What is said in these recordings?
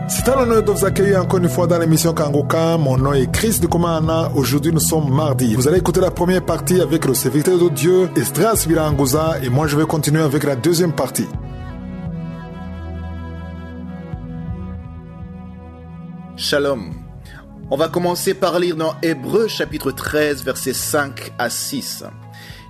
C'est un honneur de vous accueillir encore une fois dans l'émission Kangoka. Mon nom est Chris de Komana. Aujourd'hui, nous sommes mardi. Vous allez écouter la première partie avec le serviteur de Dieu, Esdras Biranguza, et moi je vais continuer avec la deuxième partie. Shalom. On va commencer par lire dans Hébreux chapitre 13, versets 5 à 6.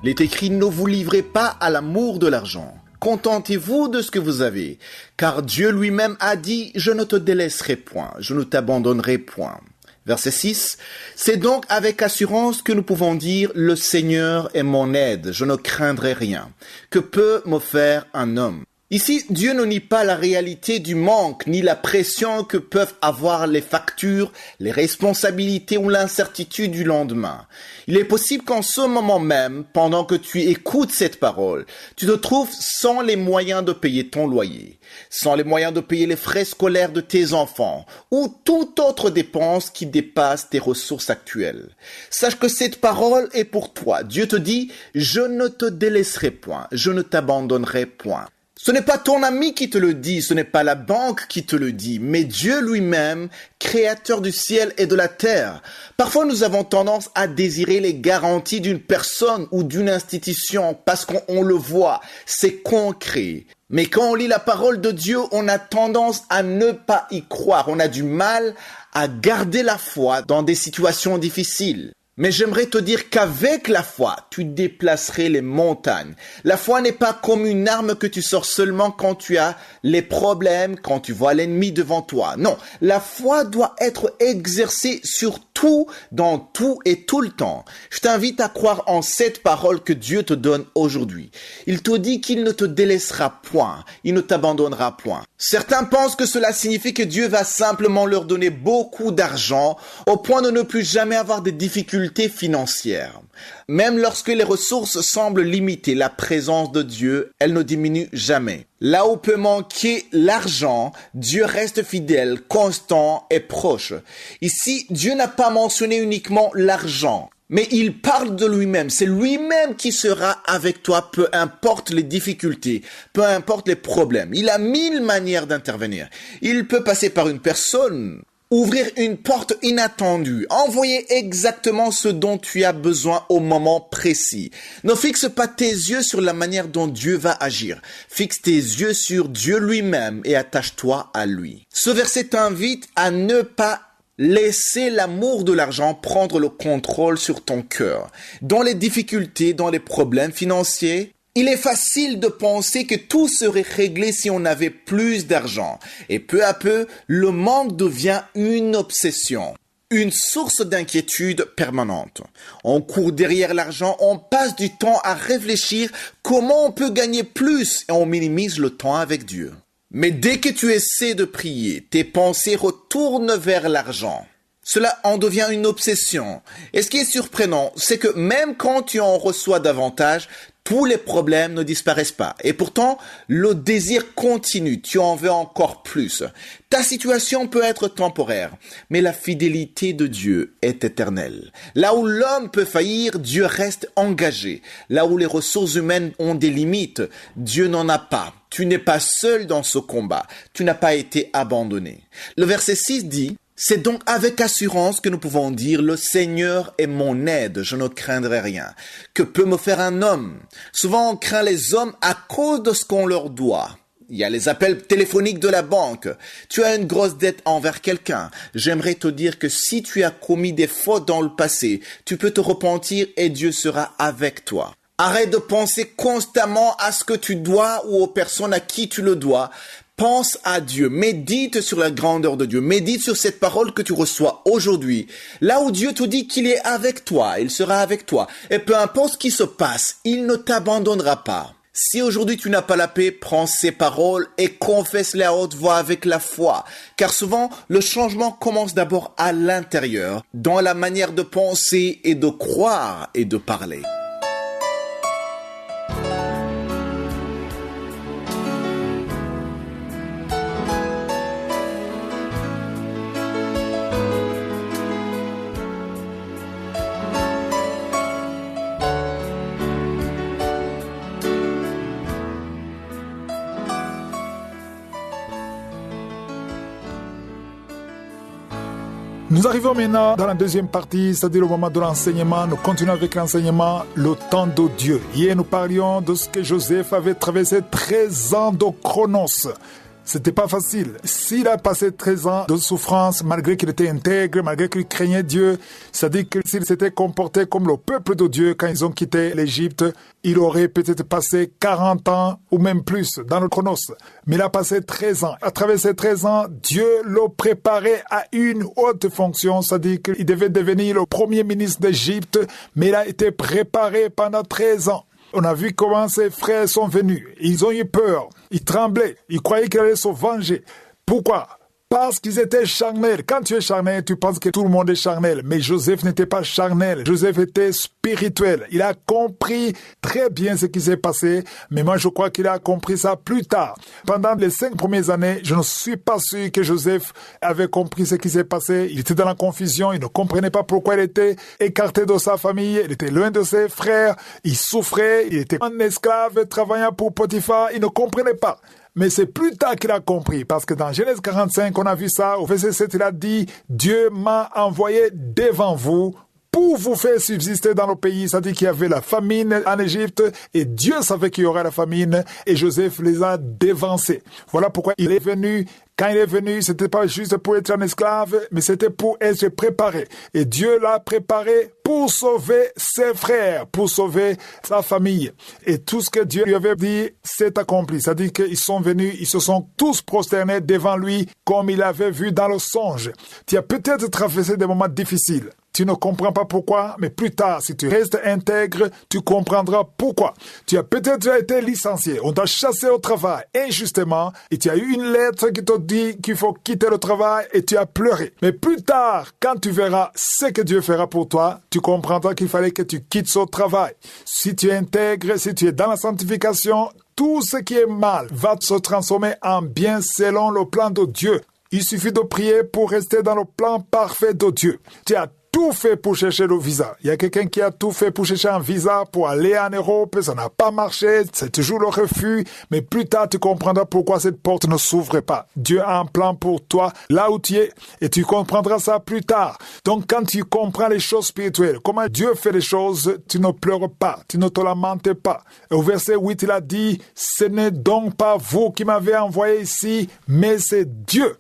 Il est écrit « Ne vous livrez pas à l'amour de l'argent. Contentez-vous de ce que vous avez, car Dieu lui-même a dit « Je ne te délaisserai point, je ne t'abandonnerai point ». Verset 6. C'est donc avec assurance que nous pouvons dire « Le Seigneur est mon aide, je ne craindrai rien. Que peut me faire un homme ?» Ici, Dieu ne nie pas la réalité du manque, ni la pression que peuvent avoir les factures, les responsabilités ou l'incertitude du lendemain. Il est possible qu'en ce moment même, pendant que tu écoutes cette parole, tu te trouves sans les moyens de payer ton loyer, sans les moyens de payer les frais scolaires de tes enfants, ou toute autre dépense qui dépasse tes ressources actuelles. Sache que cette parole est pour toi. Dieu te dit « Je ne te délaisserai point, je ne t'abandonnerai point ». Ce n'est pas ton ami qui te le dit, ce n'est pas la banque qui te le dit, mais Dieu lui-même, créateur du ciel et de la terre. Parfois, nous avons tendance à désirer les garanties d'une personne ou d'une institution parce qu'on le voit, c'est concret. Mais quand on lit la parole de Dieu, on a tendance à ne pas y croire. On a du mal à garder la foi dans des situations difficiles. Mais j'aimerais te dire qu'avec la foi, tu déplacerais les montagnes. La foi n'est pas comme une arme que tu sors seulement quand tu as les problèmes, quand tu vois l'ennemi devant toi. Non, la foi doit être exercée sur tout, dans tout et tout le temps. Je t'invite à croire en cette parole que Dieu te donne aujourd'hui. Il te dit qu'il ne te délaissera point, il ne t'abandonnera point. Certains pensent que cela signifie que Dieu va simplement leur donner beaucoup d'argent au point de ne plus jamais avoir des difficultés financières. Même lorsque les ressources semblent limiter la présence de Dieu, elle ne diminue jamais. Là où peut manquer l'argent, Dieu reste fidèle, constant et proche. Ici, Dieu n'a pas mentionné uniquement l'argent, mais il parle de lui-même. C'est lui-même qui sera avec toi, peu importe les difficultés, peu importe les problèmes. Il a 1000 manières d'intervenir. Il peut passer par une personne, ouvrir une porte inattendue, envoyer exactement ce dont tu as besoin au moment précis. Ne fixe pas tes yeux sur la manière dont Dieu va agir. Fixe tes yeux sur Dieu lui-même et attache-toi à lui. Ce verset t'invite à ne pas laisser l'amour de l'argent prendre le contrôle sur ton cœur. Dans les difficultés, dans les problèmes financiers, il est facile de penser que tout serait réglé si on avait plus d'argent. Et peu à peu, le manque devient une obsession, une source d'inquiétude permanente. On court derrière l'argent, on passe du temps à réfléchir comment on peut gagner plus et on minimise le temps avec Dieu. Mais dès que tu essaies de prier, tes pensées retournent vers l'argent. Cela en devient une obsession. Et ce qui est surprenant, c'est que même quand tu en reçois davantage, tous les problèmes ne disparaissent pas. Et pourtant, le désir continue. Tu en veux encore plus. Ta situation peut être temporaire, mais la fidélité de Dieu est éternelle. Là où l'homme peut faillir, Dieu reste engagé. Là où les ressources humaines ont des limites, Dieu n'en a pas. Tu n'es pas seul dans ce combat. Tu n'as pas été abandonné. Le verset 6 dit: c'est donc avec assurance que nous pouvons dire « Le Seigneur est mon aide, je ne craindrai rien. Que peut me faire un homme ?» Souvent, on craint les hommes à cause de ce qu'on leur doit. Il y a les appels téléphoniques de la banque. Tu as une grosse dette envers quelqu'un. J'aimerais te dire que si tu as commis des fautes dans le passé, tu peux te repentir et Dieu sera avec toi. Arrête de penser constamment à ce que tu dois ou aux personnes à qui tu le dois. Pense à Dieu, médite sur la grandeur de Dieu, médite sur cette parole que tu reçois aujourd'hui. Là où Dieu te dit qu'il est avec toi, il sera avec toi. Et peu importe ce qui se passe, il ne t'abandonnera pas. Si aujourd'hui tu n'as pas la paix, prends ces paroles et confesse-les à haute voix avec la foi. Car souvent, le changement commence d'abord à l'intérieur, dans la manière de penser et de croire et de parler. Nous arrivons maintenant dans la deuxième partie, c'est-à-dire au moment de l'enseignement. Nous continuons avec l'enseignement, le temps de Dieu. Hier, nous parlions de ce que Joseph avait traversé 13 ans de chronos. C'était pas facile. S'il a passé 13 ans de souffrance, malgré qu'il était intègre, malgré qu'il craignait Dieu, c'est-à-dire que s'il s'était comporté comme le peuple de Dieu quand ils ont quitté l'Égypte, il aurait peut-être passé 40 ans ou même plus dans le chronos. Mais il a passé 13 ans. À travers ces 13 ans, Dieu le préparait à une haute fonction, c'est-à-dire qu'il devait devenir le premier ministre d'Égypte, mais il a été préparé pendant 13 ans. On a vu comment ses frères sont venus. Ils ont eu peur. Ils tremblaient. Ils croyaient qu'il allait se venger. Pourquoi? Parce qu'ils étaient charnels. Quand tu es charnel, tu penses que tout le monde est charnel. Mais Joseph n'était pas charnel. Joseph était spirituel. Il a compris très bien ce qui s'est passé. Mais moi, je crois qu'il a compris ça plus tard. Pendant les 5 premières années, je ne suis pas sûr que Joseph avait compris ce qui s'est passé. Il était dans la confusion. Il ne comprenait pas pourquoi il était écarté de sa famille. Il était loin de ses frères. Il souffrait. Il était un esclave travaillant pour Potiphar. Il ne comprenait pas. Mais c'est plus tard qu'il a compris, parce que dans Genèse 45, on a vu ça, au verset 7, il a dit « Dieu m'a envoyé devant vous pour vous faire subsister dans le pays. » C'est-à-dire qu'il y avait la famine en Égypte, et Dieu savait qu'il y aurait la famine, et Joseph les a dévancés. Voilà pourquoi il est venu. Quand il est venu, c'était pas juste pour être un esclave, mais c'était pour être préparé. Et Dieu l'a préparé pour sauver ses frères, pour sauver sa famille. Et tout ce que Dieu lui avait dit, c'est accompli. C'est-à-dire qu'ils sont venus, ils se sont tous prosternés devant lui, comme il avait vu dans le songe. Tu as peut-être traversé des moments difficiles. Tu ne comprends pas pourquoi, mais plus tard, si tu restes intègre, tu comprendras pourquoi. Tu as peut-être été licencié, on t'a chassé au travail injustement, et tu as eu une lettre qui te dit qu'il faut quitter le travail et tu as pleuré. Mais plus tard, quand tu verras ce que Dieu fera pour toi, tu comprendras qu'il fallait que tu quittes ce travail. Si tu es intègre, si tu es dans la sanctification, tout ce qui est mal va se transformer en bien selon le plan de Dieu. Il suffit de prier pour rester dans le plan parfait de Dieu. Tu as tout fait pour chercher le visa. Il y a quelqu'un qui a tout fait pour chercher un visa, pour aller en Europe, ça n'a pas marché, c'est toujours le refus, mais plus tard tu comprendras pourquoi cette porte ne s'ouvre pas. Dieu a un plan pour toi, là où tu es, et tu comprendras ça plus tard. Donc quand tu comprends les choses spirituelles, comment Dieu fait les choses, tu ne pleures pas, tu ne te lamentes pas. Et au verset 8, il a dit, « Ce n'est donc pas vous qui m'avez envoyé ici, mais c'est Dieu. »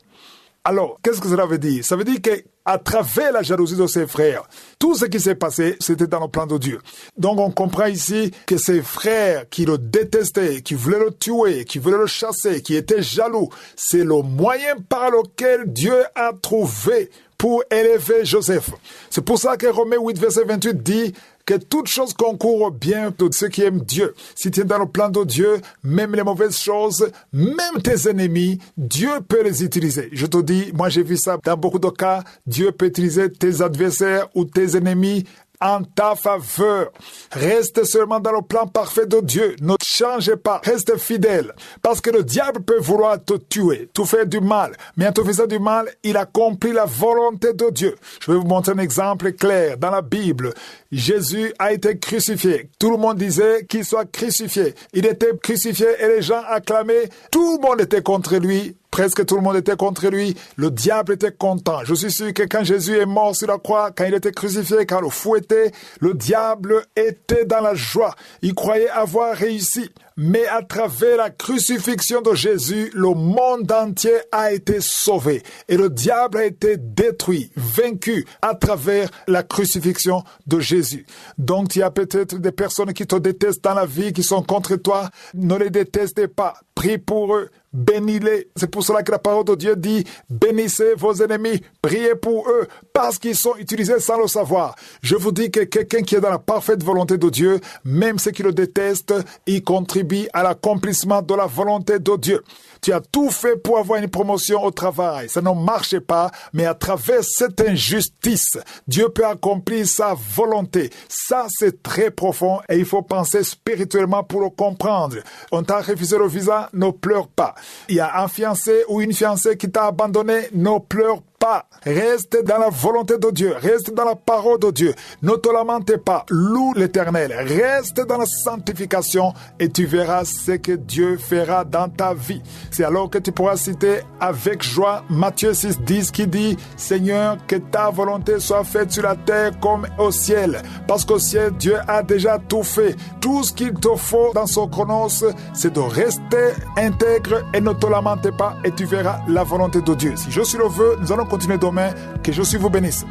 Alors, qu'est-ce que cela veut dire? Ça veut dire qu'à travers la jalousie de ses frères, tout ce qui s'est passé, c'était dans le plan de Dieu. Donc, on comprend ici que ses frères qui le détestaient, qui voulaient le tuer, qui voulaient le chasser, qui étaient jaloux, c'est le moyen par lequel Dieu a trouvé pour élever Joseph. C'est pour ça que Romains 8, verset 28 dit que toute chose concourt au bien de ceux qui aiment Dieu. Si tu es dans le plan de Dieu, même les mauvaises choses, même tes ennemis, Dieu peut les utiliser. Je te dis, moi j'ai vu ça dans beaucoup de cas, Dieu peut utiliser tes adversaires ou tes ennemis en ta faveur. Reste seulement dans le plan parfait de Dieu. Ne change pas. Reste fidèle. Parce que le diable peut vouloir te tuer, te faire du mal. Mais en te faisant du mal, il accomplit la volonté de Dieu. Je vais vous montrer un exemple clair. Dans la Bible, Jésus a été crucifié. Tout le monde disait qu'il soit crucifié. Il était crucifié et les gens acclamaient. Tout le monde était contre lui. Presque tout le monde était contre lui. Le diable était content. Je suis sûr que quand Jésus est mort sur la croix, quand il était crucifié, quand le fouettait, le diable était dans la joie. Il croyait avoir réussi. Mais à travers la crucifixion de Jésus, le monde entier a été sauvé. Et le diable a été détruit, vaincu à travers la crucifixion de Jésus. Donc, il y a peut-être des personnes qui te détestent dans la vie, qui sont contre toi. Ne les détestez pas. Prie pour eux. Bénis-les. C'est pour cela que la parole de Dieu dit « Bénissez vos ennemis, priez pour eux, parce qu'ils sont utilisés sans le savoir. » Je vous dis que quelqu'un qui est dans la parfaite volonté de Dieu, même ceux qui le détestent, il contribue à l'accomplissement de la volonté de Dieu. Tu as tout fait pour avoir une promotion au travail. Ça ne marchait pas, mais à travers cette injustice, Dieu peut accomplir sa volonté. Ça, c'est très profond et il faut penser spirituellement pour le comprendre. On t'a refusé le visa, ne pleure pas. Il y a un fiancé ou une fiancée qui t'a abandonné, ne pleure pas. pas. Reste dans la volonté de Dieu. Reste dans la parole de Dieu. Ne te lamente pas. Loue l'Éternel. Reste dans la sanctification et tu verras ce que Dieu fera dans ta vie. C'est alors que tu pourras citer avec joie Matthieu 6:10 qui dit « Seigneur, que ta volonté soit faite sur la terre comme au ciel. » Parce qu'au ciel, Dieu a déjà tout fait. Tout ce qu'il te faut dans son chronos, c'est de rester intègre et ne te lamente pas et tu verras la volonté de Dieu. Si Josué le veut, nous allons continuer demain. Que Josué vous bénisse.